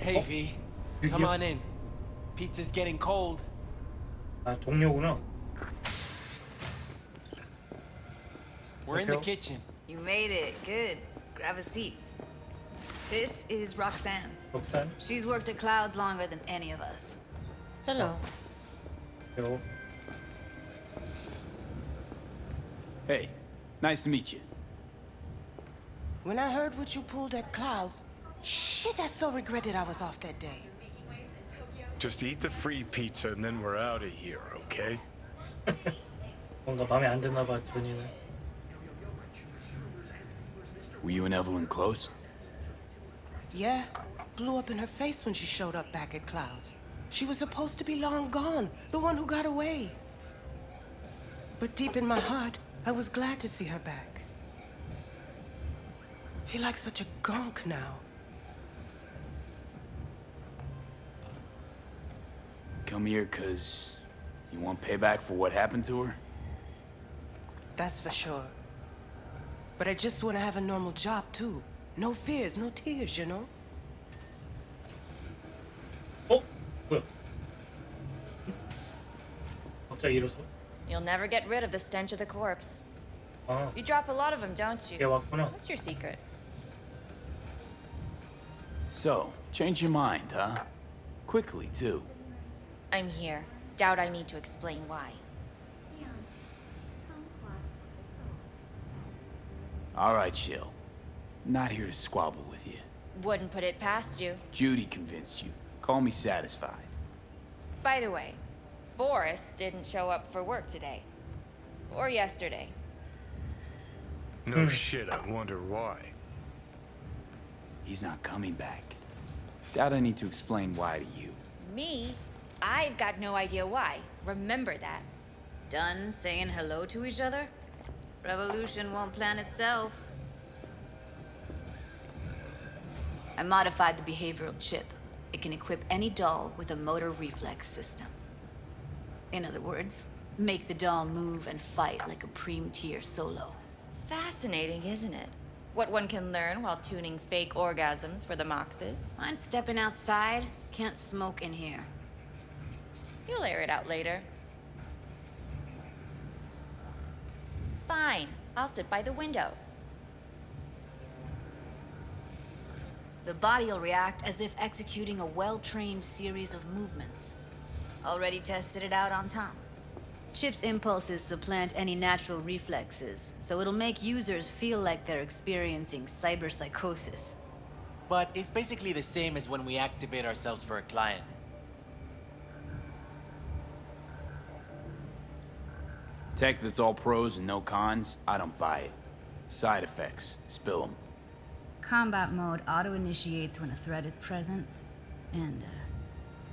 Hey V, come on in. Pizza's getting cold. 아, 동료구나. We're in the kitchen. You made it. Good. Grab a seat. This is Roxanne. 록산. She's worked at Clouds longer than any of us. Hello. 요. Hey, nice to meet you. When I heard what you pulled at Clouds, shit, I so regretted I was off that day. Just eat the free pizza and then we're out of here, okay? 뭔가 마음에 안 드나 봐, 조니는. Were you and Evelyn close? Yeah, blew up in her face when she showed up back at Clouds. She was supposed to be long gone, the one who got away. But deep in my heart, I was glad to see her back. Feel like such a gunk now. Come here 'cause you want payback for what happened to her? That's for sure. But I just want to have a normal job too. No fears, no tears, you know? 어? 뭐야? 갑자기 일어서? You'll never get rid of the stench of the corpse. 아, You drop a lot of them, don't 얘 you? 왔구나. What's your secret? So, change your mind, huh? Quickly, too. I'm here. Doubt I need to explain why. All right, Shill. Not here to squabble with you. Wouldn't put it past you. Judy convinced you. Call me satisfied. By the way, Forrest didn't show up for work today. Or yesterday. No shit, I wonder why. He's not coming back. Doubt I need to explain why to you. Me? I've got no idea why. Remember that. Done saying hello to each other? Revolution won't plan itself. I modified the behavioral chip. It can equip any doll with a motor reflex system. In other words, make the doll move and fight like a Prime-tier solo. Fascinating, isn't it? What one can learn while tuning fake orgasms for the Moxes. Mind stepping outside? Can't smoke in here. You'll air it out later. Fine. I'll sit by the window. The body will react as if executing a well-trained series of movements. Already tested it out on Tom. Chip's impulses supplant any natural reflexes, so it'll make users feel like they're experiencing cyberpsychosis. But it's basically the same as when we activate ourselves for a client. Tech that's all pros and no cons, I don't buy it. Side effects, spill them. Combat mode auto-initiates when a threat is present, and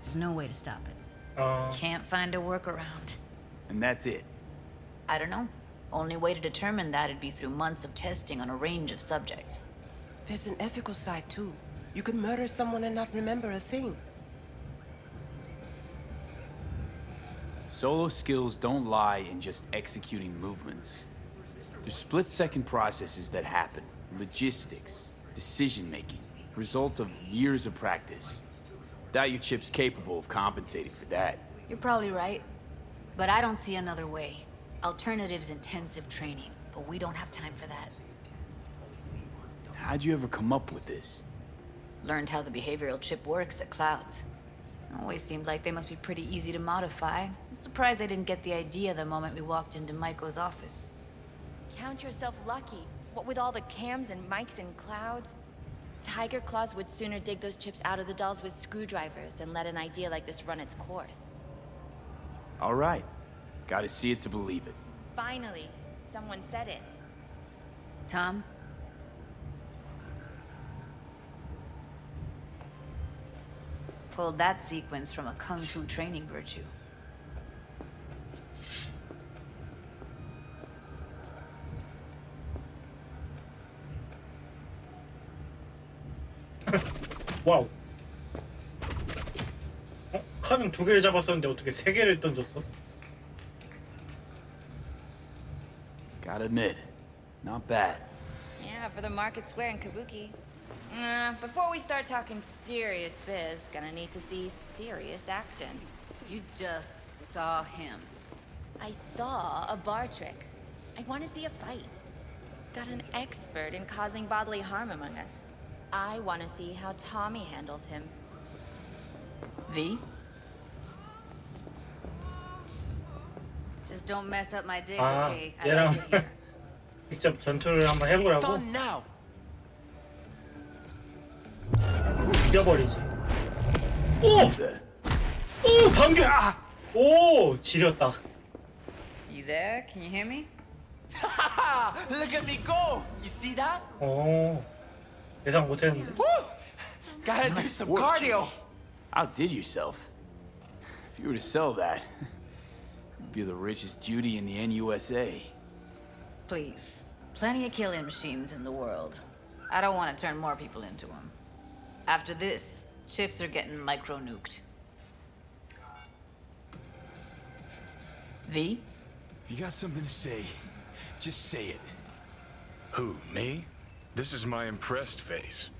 there's no way to stop it. Can't find a workaround. And that's it. I don't know. Only way to determine that'd be through months of testing on a range of subjects. There's an ethical side too. You can murder someone and not remember a thing. Solo skills don't lie in just executing movements. There's split-second processes that happen. Logistics, decision-making, result of years of practice. Doubt your chip's capable of compensating for that. You're probably right. But I don't see another way. Alternative's intensive training, but we don't have time for that. How'd you ever come up with this? Learned how the behavioral chip works at Clouds. Always seemed like they must be pretty easy to modify. I'm surprised I didn't get the idea the moment we walked into Maiko's office. Count yourself lucky. What with all the cams and mics and clouds? Tiger Claws would sooner dig those chips out of the dolls with screwdrivers than let an idea like this run its course. All right. Gotta see it to believe it. Finally, someone said it. Tom? Pulled that sequence from a kung fu training virtue. 와우. 카명 2개를 잡았었는데 어떻게 3개를 던졌어? Gotta admit, not bad. Yeah, for the market square in Kabuki. Before we start talking serious biz, gonna need to see serious action. You just saw him. I saw a bar trick. I want to see a fight. Got an expert in causing bodily harm among us. I want to see how Tommy handles him. V? Just don't mess up my digs, 아, okay? I 얘랑 like it here. 직접 전투를 한번 해보라고? Fun now. 죽여버리지. 오! 오! 방금! 오! 지렸다. You there? Can you hear me? Look at me go. You see that? 오. 예상 못했는데. Woo! Gotta do Nice some work, cardio. Jimmy. Outdid yourself. If you were to sell that, you'd be the richest Judy in the NUSA. Please. Plenty of killing machines in the world. I don't want to turn more people into them. After this, chips are getting micro-nuked. V? If you got something to say, just say it. Who, me? This is my impressed face.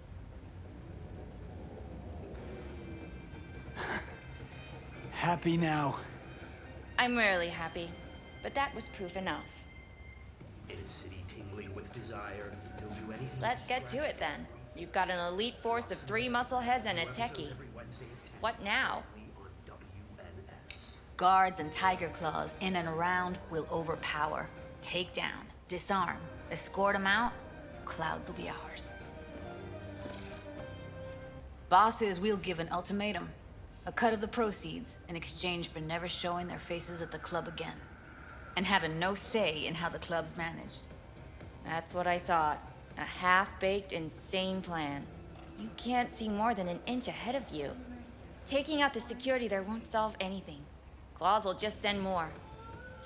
Happy now? I'm rarely happy, but that was proof enough. In a city tingling with desire, he'll do anything. Let's get to it then. You've got an elite force of 3 muscleheads and a techie. What now? Guards and tiger claws in and around will overpower, take down, disarm, escort them out. Clouds will be ours. Bosses, we'll give an ultimatum. A cut of the proceeds in exchange for never showing their faces at the club again. And having no say in how the club's managed. That's what I thought. A half-baked, insane plan. You can't see more than an inch ahead of you. Taking out the security there won't solve anything. Claws will just send more.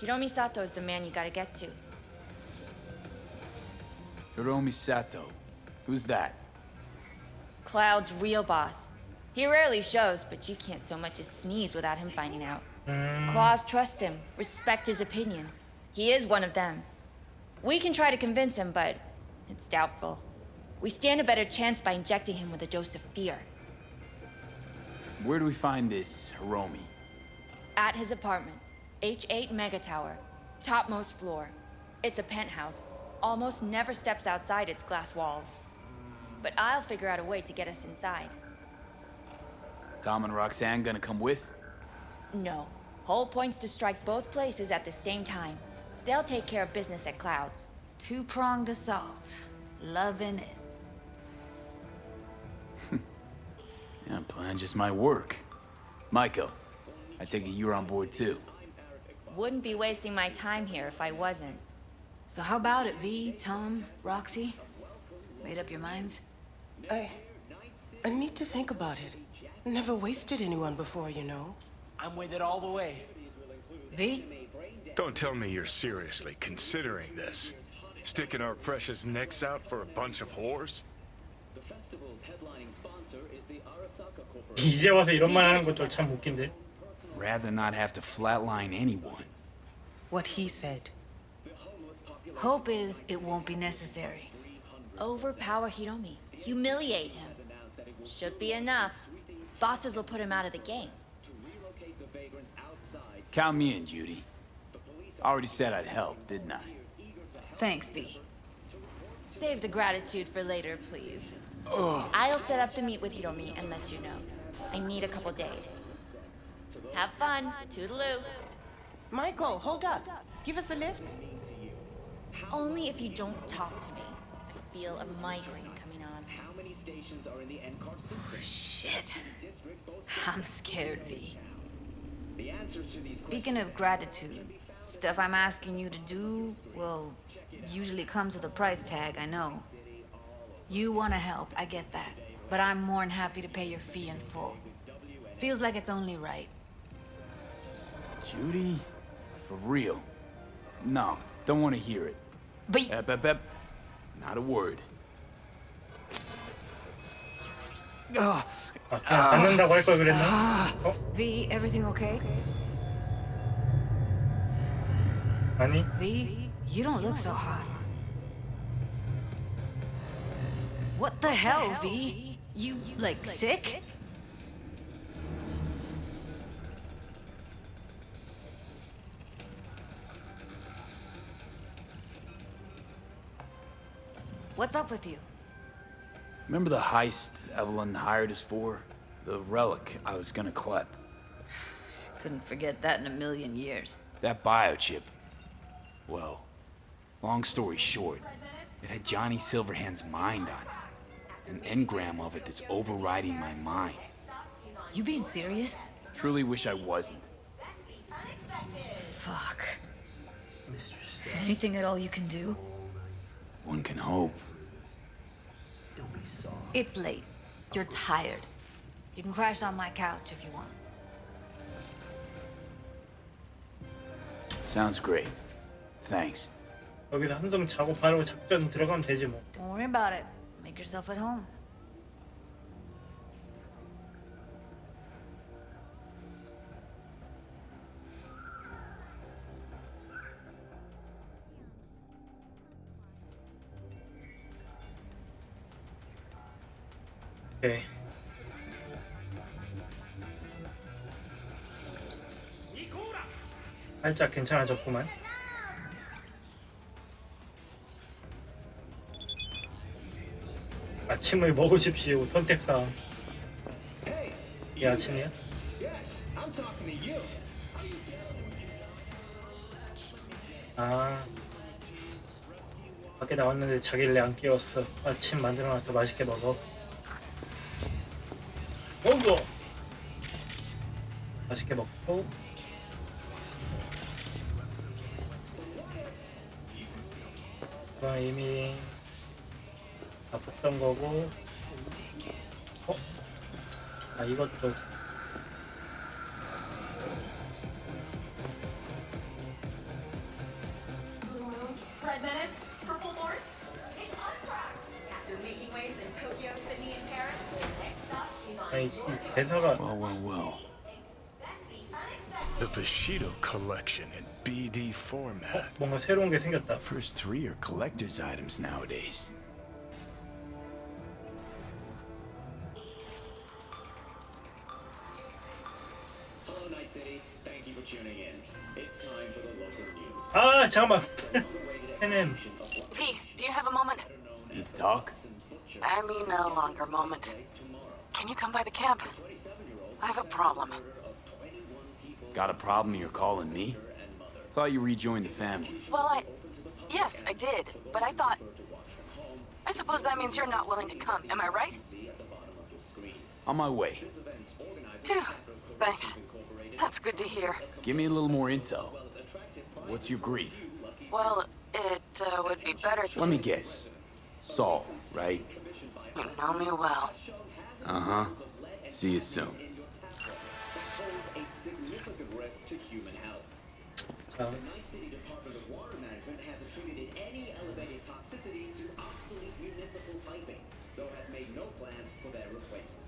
Hiromi Sato is the man you gotta get to. Hiromi Sato. Who's that? Cloud's real boss. He rarely shows, but you can't so much as sneeze without him finding out. Claws trust him, respect his opinion. He is one of them. We can try to convince him, but it's doubtful. We stand a better chance by injecting him with a dose of fear. Where do we find this Hiromi? At his apartment, H8 Mega Tower, topmost floor. It's a penthouse. Almost never steps outside its glass walls. But I'll figure out a way to get us inside. Tom and Roxanne gonna come with? No. Whole point's to strike both places at the same time. They'll take care of business at Clouds. Two-pronged assault. Loving it. Yeah, plan just might work. Maiko, I take it you're on board too. Wouldn't be wasting my time here if I wasn't. So how about it, V, Tom, Roxy? Made up your minds? I need to think about it. Never wasted anyone before, you know. I'm with it all the way. V? Don't tell me you're seriously considering this. Sticking our precious necks out for a bunch of whores? 이제 와서 이런 말 하는 것도 참 웃긴데. Rather not have to flatline anyone. What he said. Hope is it won't be necessary. Overpower Hiromi. Humiliate him. Should be enough. Bosses will put him out of the game. Count me in, Judy. Already said I'd help, didn't I? Thanks, V. Save the gratitude for later, please. I'll set up the meet with Hiromi and let you know. I need a couple days. Have fun. Toodaloo. Michael, hold up. Give us a lift. Only if you don't talk to me. I feel a migraine coming on. Shit. I'm scared, V. Speaking of gratitude, stuff I'm asking you to do, well, usually comes with a price tag, I know. You want to help, I get that. But I'm more than happy to pay your fee in full. Feels like it's only right. Judy? For real? No, don't want to hear it. But Ep. Not a word. 아, 그냥 받는다고 할 걸 그랬나? 어? V, everything okay? 아니? V, you don't look so hot. What the hell, V? You, like, sick? What's up with you? Remember the heist Evelyn hired us for? The relic I was gonna collect. Couldn't forget that in a million years. That biochip. Well, long story short, it had Johnny Silverhand's mind on it. An engram of it that's overriding my mind. You being serious? Truly wish I wasn't. Fuck. Anything at all you can do? One can hope. Don't be soft. It's late. You're tired. You can crash on my couch if you want. Sounds great. Thanks. 여기서 한숨 자고 바로 작전 들어가면 되지 뭐. Don't worry about it. Make yourself at home. 오케이. 살짝 괜찮아졌구만. 아침을 먹으십시오. 선택사항. 이 아침이야? 아, 밖에 나왔는데 자기를 안 깨웠어. 아침 만들어놨어. 맛있게 먹어. 먹어. 맛있게 먹고. 그건 이미 다 봤던 거고. 아, 이것도 Red Menace, Purple Force, it's us rocks. After making waves in Tokyo, Sydney, and Paris, next stop is on 아니 이 대사가 Well. The Bushido collection in BD format. 뭔가 새로운 게 생겼다. First three are collector's items nowadays. Hello, Night City. Thank you for tuning in. It's time for the local news. 아 잠깐만. NM. V, do you have a moment? Need to talk? I mean a longer moment. Can you come by the camp? I have a problem. Got a problem you're calling me? Thought you rejoined the family. Well, yes, I did, but I suppose that means you're not willing to come, am I right? On my way. Phew, thanks. That's good to hear. Give me a little more intel. What's your grief? Well, it would be better to... Let me guess. Saul, right? You know me well. Uh-huh. See you soon. A significant risk to human health. 자, The Night City Department of Water Management has attributed any elevated toxicity to obsolete municipal piping, though has made no plans for their replacement.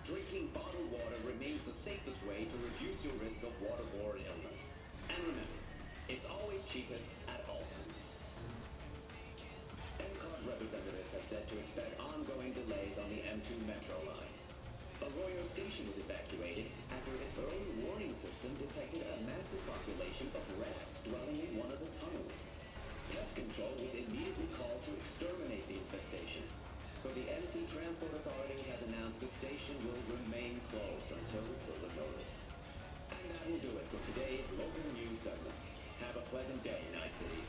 Drinking bottled water remains the safest way to reduce your risk of waterborne illness. And remember, it's always cheapest at all times. MCOT representatives have said to expect ongoing delays on the M2 Metro line. Arroyo Station was evacuated after its early warning system detected a massive population of rats dwelling in one of the tunnels. Pest control was immediately called to exterminate the infestation, but the NC Transport Authority has announced the station will remain closed until further notice. And that will do it for today's local news segment. Have a pleasant day, Night City.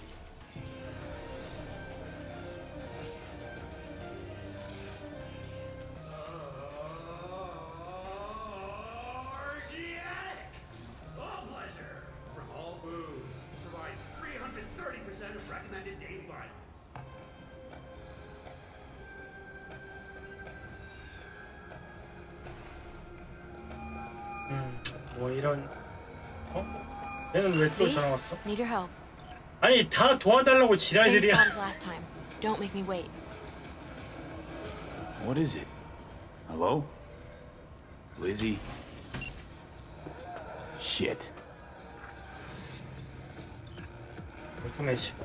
Organic! All pleasure from all foods. Provides 330% of recommended daily vitamins. 뭐 이런. 어? 얘는 왜 또 전화 왔어? Need your help. 아니 다 도와달라고 Same 지랄들이야. spot as last time. Don't make me wait. What is it? Hello? Lizzie? Shit. 오토메이션.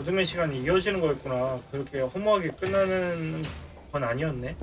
어둠의 시간이 이어지는 거였구나. 그렇게 허무하게 끝나는 건 아니었네.